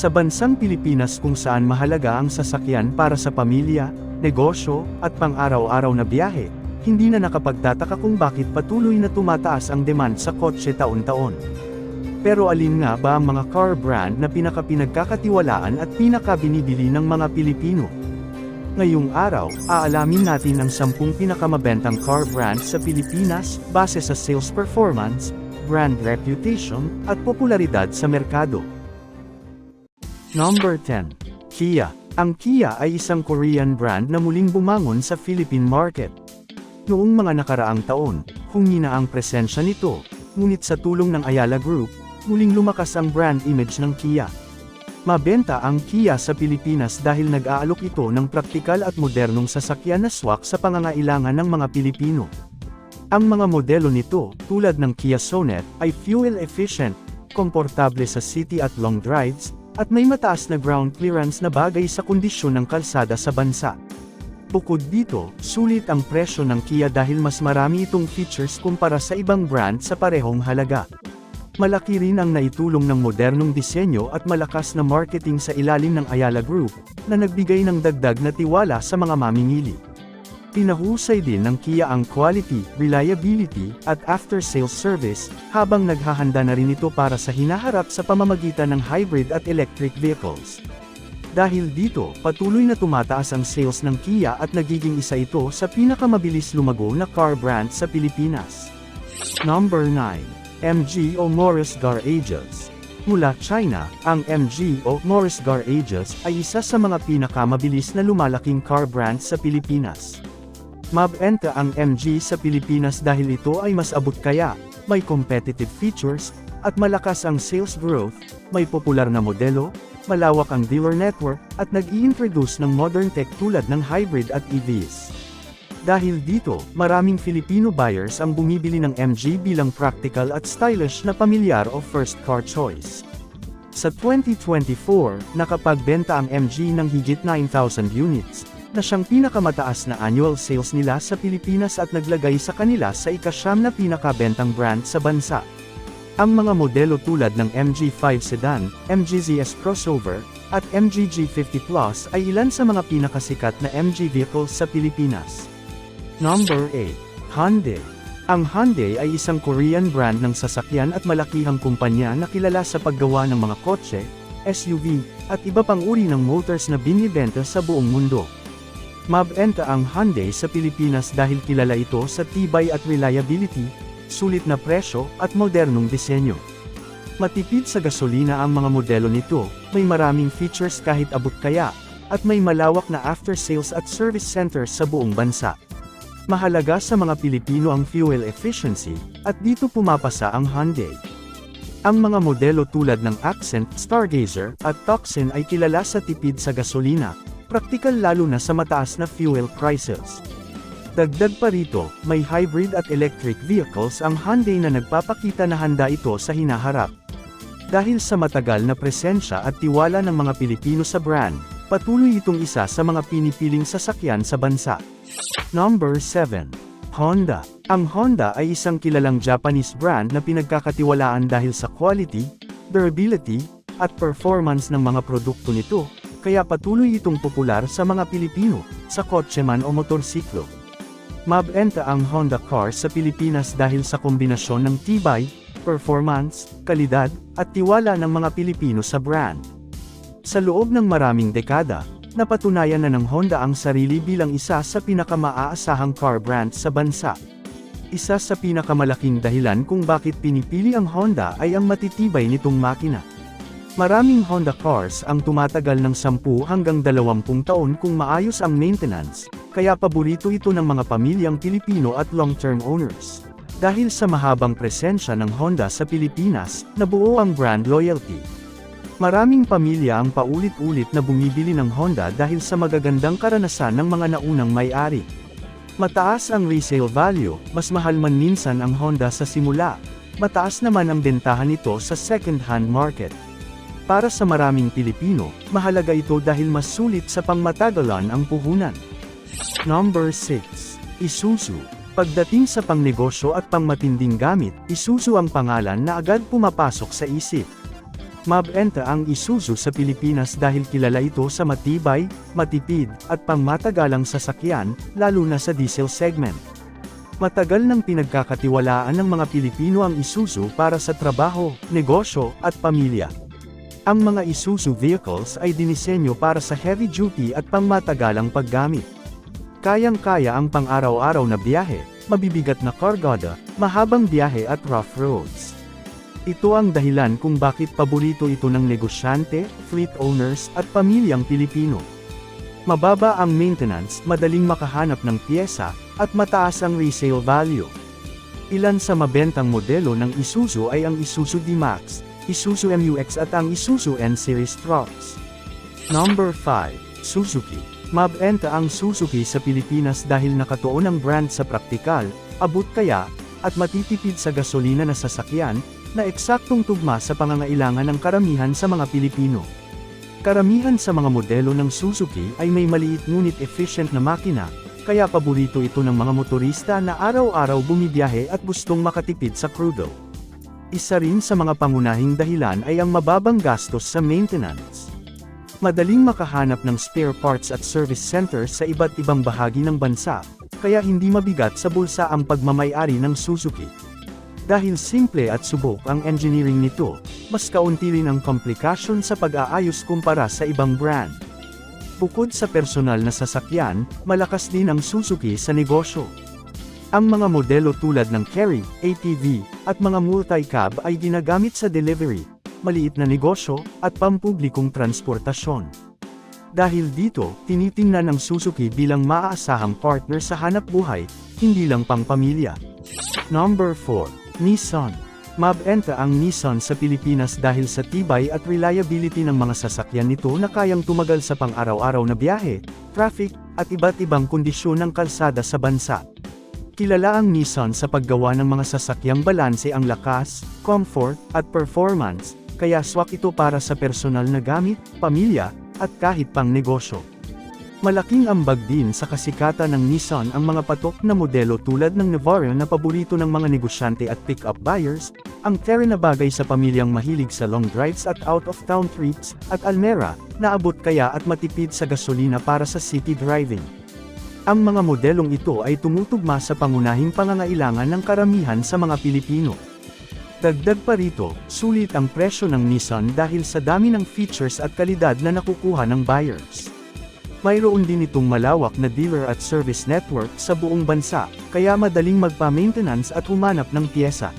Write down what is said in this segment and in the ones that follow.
Sa bansang Pilipinas kung saan mahalaga ang sasakyan para sa pamilya, negosyo, at pang-araw-araw na biyahe, hindi na nakapagtataka kung bakit patuloy na tumataas ang demand sa kotse taon-taon. Pero alin nga ba ang mga car brand na pinagkakatiwalaan at pinakabinibili ng mga Pilipino? Ngayong araw, aalamin natin ang 10 pinakamabentang car brands sa Pilipinas base sa sales performance, brand reputation, at popularidad sa merkado. Number 10. Kia. Ang Kia ay isang Korean brand na muling bumangon sa Philippine market. Noong mga nakaraang taon, humina ang presensya nito, ngunit sa tulong ng Ayala Group, muling lumakas ang brand image ng Kia. Mabenta ang Kia sa Pilipinas dahil nag-aalok ito ng praktikal at modernong sasakyan na swak sa pangangailangan ng mga Pilipino. Ang mga modelo nito, tulad ng Kia Sonet, ay fuel efficient, komportable sa city at long drives, at may mataas na ground clearance na bagay sa kondisyon ng kalsada sa bansa. Bukod dito, sulit ang presyo ng Kia dahil mas marami itong features kumpara sa ibang brand sa parehong halaga. Malaki rin ang naitulong ng modernong disenyo at malakas na marketing sa ilalim ng Ayala Group, na nagbigay ng dagdag na tiwala sa mga mamimili. Pinahusay din ng Kia ang quality, reliability, at after-sales service, habang naghahanda na rin ito para sa hinaharap sa pamamagitan ng hybrid at electric vehicles. Dahil dito, patuloy na tumataas ang sales ng Kia at nagiging isa ito sa pinakamabilis lumago na car brand sa Pilipinas. Number 9. MG o Morris Garages. Mula China, ang MG o Morris Garages ay isa sa mga pinakamabilis na lumalaking car brand sa Pilipinas. Mabenta ang MG sa Pilipinas dahil ito ay mas abot kaya, may competitive features, at malakas ang sales growth, may popular na modelo, malawak ang dealer network, at nag-i-introduce ng modern tech tulad ng hybrid at EVs. Dahil dito, maraming Filipino buyers ang bumibili ng MG bilang practical at stylish na pamilyar o first car choice. Sa 2024, nakapagbenta ang MG ng higit 9,000 units, na siyang pinakamataas na annual sales nila sa Pilipinas at naglagay sa kanila sa ika-9 na pinakabentang brand sa bansa. Ang mga modelo tulad ng MG5 Sedan, MG ZS Crossover, at MG G50 Plus ay ilan sa mga pinakasikat na MG vehicles sa Pilipinas. Number 8. Hyundai. Ang Hyundai ay isang Korean brand ng sasakyan at malakihang kumpanya na kilala sa paggawa ng mga kotse, SUV, at iba pang uri ng motors na binibenta sa buong mundo. Mabenta ang Hyundai sa Pilipinas dahil kilala ito sa tibay at reliability, sulit na presyo, at modernong disenyo. Matipid sa gasolina ang mga modelo nito, may maraming features kahit abot kaya, at may malawak na after-sales at service centers sa buong bansa. Mahalaga sa mga Pilipino ang fuel efficiency, at dito pumapasa ang Hyundai. Ang mga modelo tulad ng Accent, Stargazer, at Tucson ay kilala sa tipid sa gasolina, praktikal lalo na sa mataas na fuel prices. Dagdag pa rito, may hybrid at electric vehicles ang Hyundai na nagpapakita na handa ito sa hinaharap. Dahil sa matagal na presensya at tiwala ng mga Pilipino sa brand, patuloy itong isa sa mga pinipiling sasakyan sa bansa. Number 7. Honda. Ang Honda ay isang kilalang Japanese brand na pinagkakatiwalaan dahil sa quality, durability, at performance ng mga produkto nito, kaya patuloy itong popular sa mga Pilipino, sa kotse man o motorsiklo. Mabenta ang Honda cars sa Pilipinas dahil sa kombinasyon ng tibay, performance, kalidad, at tiwala ng mga Pilipino sa brand. Sa loob ng maraming dekada, napatunayan na ng Honda ang sarili bilang isa sa pinakamaaasahang car brand sa bansa. Isa sa pinakamalaking dahilan kung bakit pinipili ang Honda ay ang matitibay nitong makina. Maraming Honda cars ang tumatagal ng 10 hanggang 20 taon kung maayos ang maintenance, kaya paborito ito ng mga pamilyang Pilipino at long-term owners. Dahil sa mahabang presensya ng Honda sa Pilipinas, nabuo ang brand loyalty. Maraming pamilya ang paulit-ulit na bumibili ng Honda dahil sa magagandang karanasan ng mga naunang may-ari. Mataas ang resale value, mas mahal man minsan ang Honda sa simula, mataas naman ang bentahan nito sa second-hand market. Para sa maraming Pilipino, mahalaga ito dahil mas sulit sa pangmatagalan ang puhunan. Number 6. Isuzu. Pagdating sa pangnegosyo at pangmatinding gamit, Isuzu ang pangalan na agad pumapasok sa isip. Mabenta ang Isuzu sa Pilipinas dahil kilala ito sa matibay, matipid, at pangmatagalang sasakyan, lalo na sa diesel segment. Matagal nang pinagkakatiwalaan ng mga Pilipino ang Isuzu para sa trabaho, negosyo, at pamilya. Ang mga Isuzu vehicles ay dinisenyo para sa heavy-duty at pangmatagalang paggamit. Kayang-kaya ang pang-araw-araw na biyahe, mabibigat na kargada, mahabang biyahe at rough roads. Ito ang dahilan kung bakit paborito ito ng negosyante, fleet owners, at pamilyang Pilipino. Mababa ang maintenance, madaling makahanap ng piyesa, at mataas ang resale value. Ilan sa mabentang modelo ng Isuzu ay ang Isuzu D-Max, Isuzu MU-X at ang Isuzu N-Series trucks. Number 5. Suzuki. Mabenta ang Suzuki sa Pilipinas dahil nakatuon ang brand sa praktikal, abot kaya, at matitipid sa gasolina na sasakyan, na eksaktong tugma sa pangangailangan ng karamihan sa mga Pilipino. Karamihan sa mga modelo ng Suzuki ay may maliit ngunit efficient na makina, kaya paborito ito ng mga motorista na araw-araw bumibiyahe at gustong makatipid sa krudo. Isa rin sa mga pangunahing dahilan ay ang mababang gastos sa maintenance. Madaling makahanap ng spare parts at service centers sa iba't ibang bahagi ng bansa, kaya hindi mabigat sa bulsa ang pagmamay-ari ng Suzuki. Dahil simple at subok ang engineering nito, mas kaunti rin ang komplikasyon sa pag-aayos kumpara sa ibang brand. Bukod sa personal na sasakyan, malakas din ang Suzuki sa negosyo. Ang mga modelo tulad ng Carry, ATV, at mga multi-cab ay ginagamit sa delivery, maliit na negosyo, at pampublikong transportasyon. Dahil dito, tinitingnan ng Suzuki bilang maaasahang partner sa hanapbuhay, hindi lang pang-pamilya. Number 4. Nissan. Mabenta ang Nissan sa Pilipinas dahil sa tibay at reliability ng mga sasakyan nito na kayang tumagal sa pang-araw-araw na biyahe, traffic, at iba't ibang kondisyon ng kalsada sa bansa. Kilala ang Nissan sa paggawa ng mga sasakyang balanse ang lakas, comfort, at performance, kaya swak ito para sa personal na gamit, pamilya, at kahit pang negosyo. Malaking ambag din sa kasikatan ng Nissan ang mga patok na modelo tulad ng Navara na paborito ng mga negosyante at pick-up buyers, ang Terra na bagay sa pamilyang mahilig sa long drives at out-of-town trips, at Almera, na abot kaya at matipid sa gasolina para sa city driving. Ang mga modelong ito ay tumutugma sa pangunahing pangangailangan ng karamihan sa mga Pilipino. Dagdag pa rito, sulit ang presyo ng Nissan dahil sa dami ng features at kalidad na nakukuha ng buyers. Mayroon din itong malawak na dealer at service network sa buong bansa, kaya madaling magpa-maintenance at humanap ng piyesa.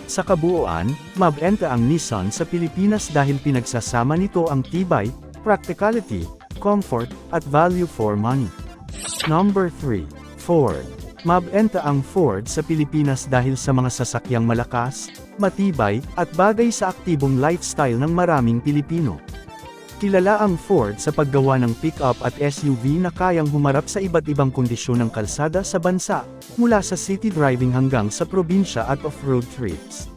Sa kabuuan, mabenta ang Nissan sa Pilipinas dahil pinagsasama nito ang tibay, practicality, comfort, at value for money. Number 3. Ford. Mabenta ang Ford sa Pilipinas dahil sa mga sasakyang malakas, matibay, at bagay sa aktibong lifestyle ng maraming Pilipino. Kilala ang Ford sa paggawa ng pick-up at SUV na kayang humarap sa iba't ibang kondisyon ng kalsada sa bansa, mula sa city driving hanggang sa probinsya at off-road trips.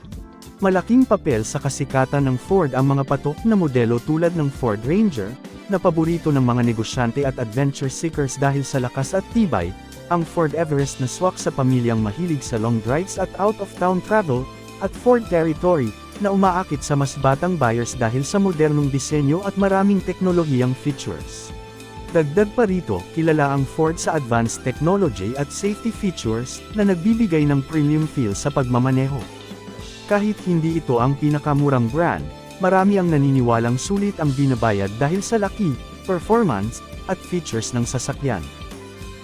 Malaking papel sa kasikatan ng Ford ang mga patok na modelo tulad ng Ford Ranger, na paborito ng mga negosyante at adventure seekers dahil sa lakas at tibay, ang Ford Everest na swak sa pamilyang mahilig sa long drives at out-of-town travel, at Ford Territory, na umaakit sa mas batang buyers dahil sa modernong disenyo at maraming teknolohiyang features. Dagdag pa rito, kilala ang Ford sa advanced technology at safety features na nagbibigay ng premium feel sa pagmamaneho. Kahit hindi ito ang pinakamurang brand, marami ang naniniwalang sulit ang binabayad dahil sa laki, performance, at features ng sasakyan.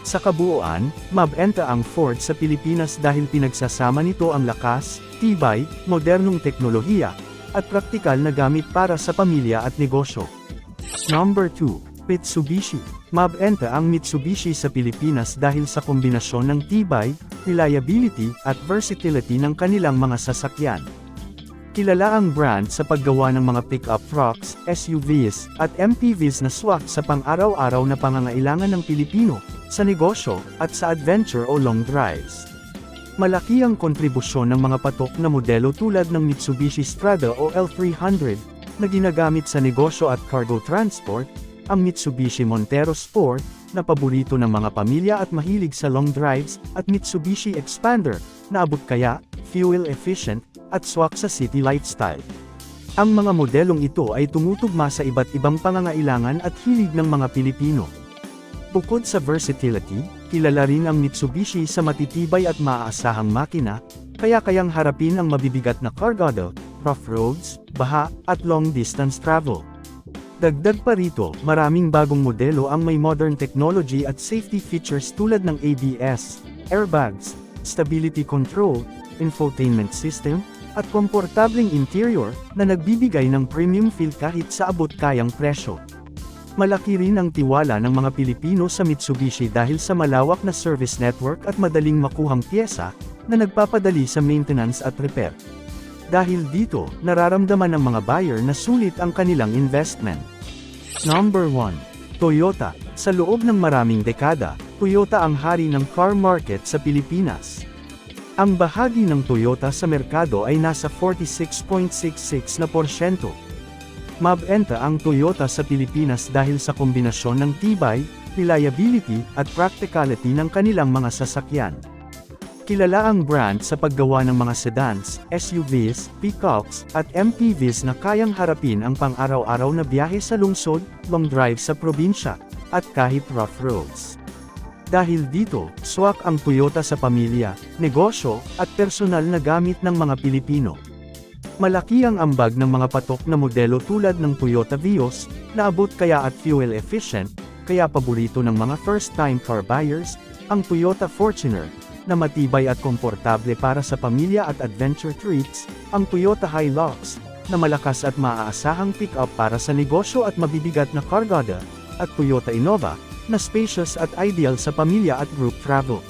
Sa kabuuan, mabenta ang Ford sa Pilipinas dahil pinagsasama nito ang lakas, tibay, modernong teknolohiya, at praktikal na gamit para sa pamilya at negosyo. Number 2. Mitsubishi. Mabenta ang Mitsubishi sa Pilipinas dahil sa kombinasyon ng tibay, reliability, at versatility ng kanilang mga sasakyan. Kilala ang brand sa paggawa ng mga pick-up trucks, SUVs, at MPVs na swak sa pang-araw-araw na pangangailangan ng Pilipino, sa negosyo, at sa adventure o long drives. Malaki ang kontribusyon ng mga patok na modelo tulad ng Mitsubishi Strada o L300, na ginagamit sa negosyo at cargo transport, ang Mitsubishi Montero Sport, na paborito ng mga pamilya at mahilig sa long drives, at Mitsubishi Expander, na abot kaya, fuel efficient, at swak sa city lifestyle. Ang mga modelong ito ay tumutugma sa iba't ibang pangangailangan at hilig ng mga Pilipino. Bukod sa versatility, kilala rin ang Mitsubishi sa matitibay at maaasahang makina, kaya kayang harapin ang mabibigat na kargado, rough roads, baha, at long-distance travel. Dagdag pa rito, maraming bagong modelo ang may modern technology at safety features tulad ng ABS, airbags, stability control, infotainment system, at komportableng interior na nagbibigay ng premium feel kahit sa abot-kayang presyo. Malaki rin ang tiwala ng mga Pilipino sa Mitsubishi dahil sa malawak na service network at madaling makuhang piyesa na nagpapadali sa maintenance at repair. Dahil dito, nararamdaman ng mga buyer na sulit ang kanilang investment. Number 1. Toyota. Sa loob ng maraming dekada, Toyota ang hari ng car market sa Pilipinas. Ang bahagi ng Toyota sa merkado ay nasa 46.66%. Mabenta ang Toyota sa Pilipinas dahil sa kombinasyon ng tibay, reliability, at practicality ng kanilang mga sasakyan. Kilala ang brand sa paggawa ng mga sedans, SUVs, pickups, at MPVs na kayang harapin ang pang-araw-araw na biyahe sa lungsod, long drive sa probinsya, at kahit rough roads. Dahil dito, swak ang Toyota sa pamilya, negosyo, at personal na gamit ng mga Pilipino. Malaki ang ambag ng mga patok na modelo tulad ng Toyota Vios, na abot kaya at fuel efficient, kaya paborito ng mga first-time car buyers, ang Toyota Fortuner, na matibay at komportable para sa pamilya at adventure treats, ang Toyota Hilux, na malakas at maaasahang pick-up para sa negosyo at mabibigat na kargada, at Toyota Innova, na spacious at ideal sa pamilya at group travel.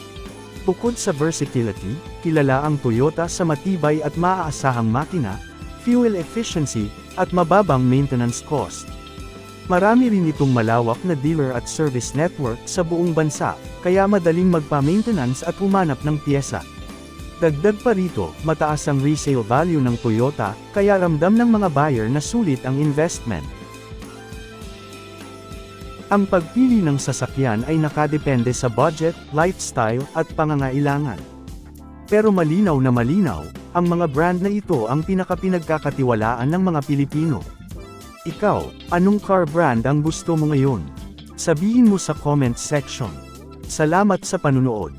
Bukod sa versatility, kilala ang Toyota sa matibay at maaasahang makina, fuel efficiency, at mababang maintenance cost. Marami rin itong malawak na dealer at service network sa buong bansa, kaya madaling magpa-maintenance at humanap ng piyesa. Dagdag pa rito, mataas ang resale value ng Toyota, kaya ramdam ng mga buyer na sulit ang investment. Ang pagpili ng sasakyan ay nakadepende sa budget, lifestyle, at pangangailangan. Pero malinaw na malinaw, ang mga brand na ito ang pinakapinagkakatiwalaan ng mga Pilipino. Ikaw, anong car brand ang gusto mo ngayon? Sabihin mo sa comment section. Salamat sa panunood.